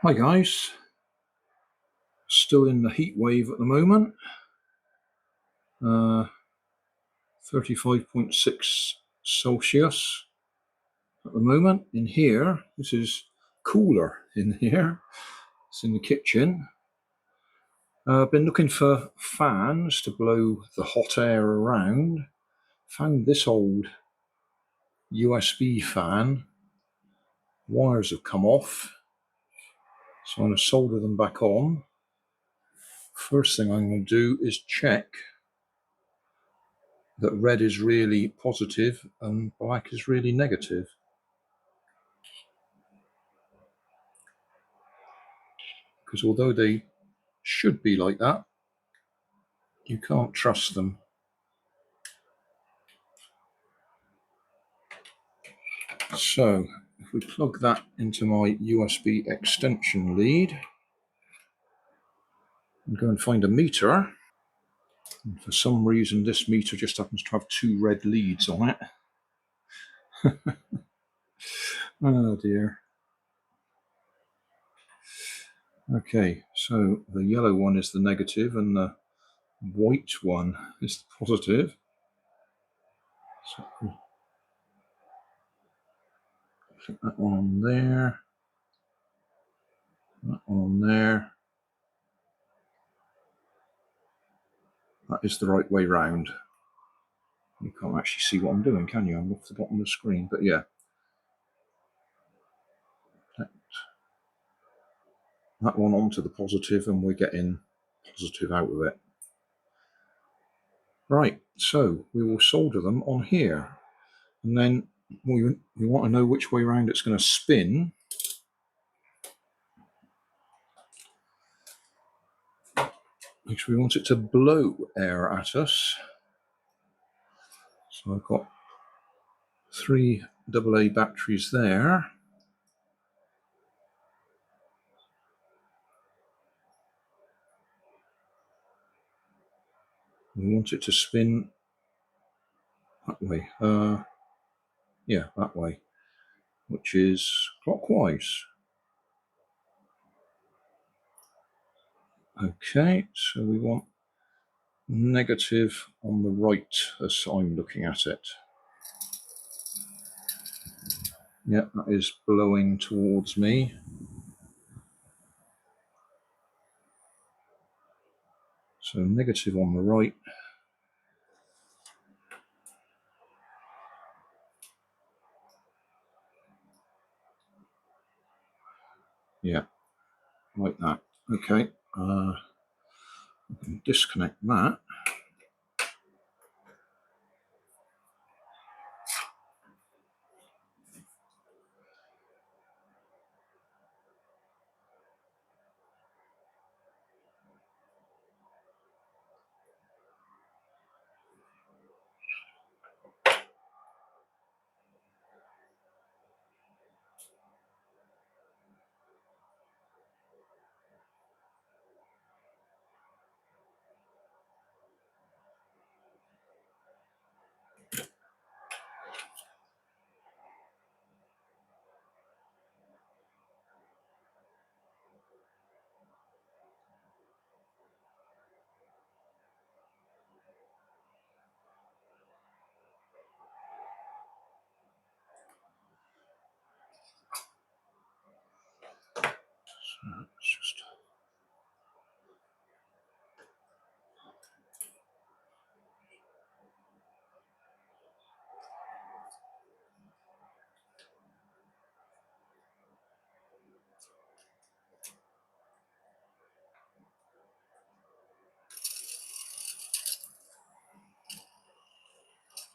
Hi guys, still in the heat wave at the moment. 35.6 Celsius at the moment in here. This is cooler in here. It's in the kitchen. I've been looking for fans to blow the hot air around. Found this old USB fan. Wires have come off, so I'm going to solder them back on. First thing I'm going to do is check that red is really positive and black is really negative. Because although they should be like that, you can't trust them. So if we plug that into my USB extension lead and go and find a meter, and for some reason this meter just happens to have two red leads on it. Oh dear. Okay, so the yellow one is the negative and the white one is the positive. So put that one on there, that one on there. That is the right way round. You can't actually see what I'm doing, can you? I'm off the bottom of the screen, but yeah. That one onto the positive and we're getting positive out of it. Right, so we will solder them on here. And then we want to know which way around it's going to spin. Because we want it to blow air at us. So I've got 3 AA batteries there. We want it to spin that way. Yeah, that way, which is clockwise. Okay, so we want negative on the right as I'm looking at it. Yeah, that is blowing towards me. So negative on the right. Yeah, like that. Okay, I can disconnect that. So it's just...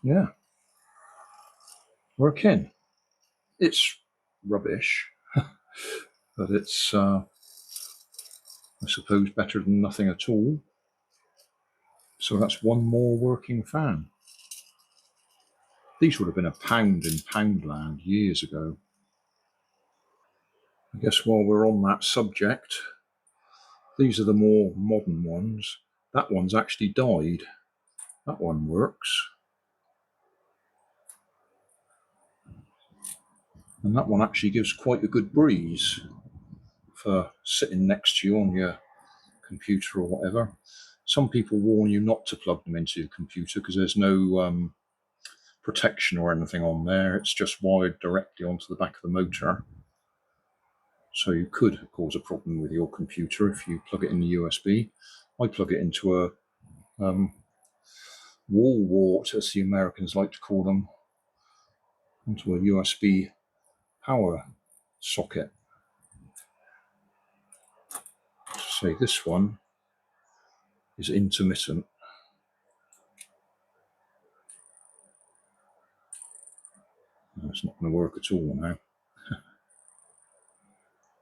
Yeah, working. It's rubbish, but it's, I suppose, better than nothing at all. So that's one more working fan. These would have been £1 in Poundland years ago. I guess while we're on that subject, these are the more modern ones. That one's actually died. That one works. And that one actually gives quite a good breeze for sitting next to you on your computer or whatever. Some people warn you not to plug them into your computer because there's no protection or anything on there. It's just wired directly onto the back of the motor. So you could cause a problem with your computer if you plug it in the USB. I plug it into a wall wart, as the Americans like to call them, onto a USB power socket. Say this one is intermittent. It's not going to work at all now.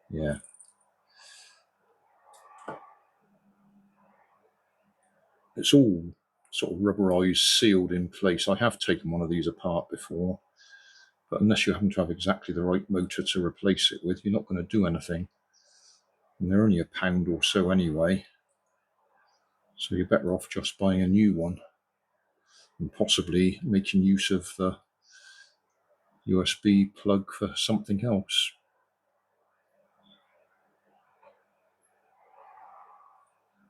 Yeah. It's all sort of rubberized, sealed in place. I have taken one of these apart before, but unless you happen to have exactly the right motor to replace it with, you're not going to do anything. And they're only £1 or so anyway. So you're better off just buying a new one and possibly making use of the USB plug for something else.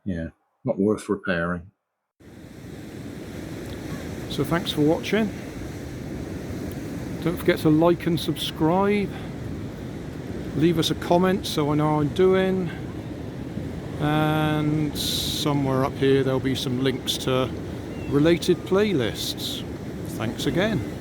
Yeah, not worth repairing. So thanks for watching. Don't forget to like and subscribe. Leave us a comment so I know how I'm doing. And somewhere up here there'll be some links to related playlists. Thanks again.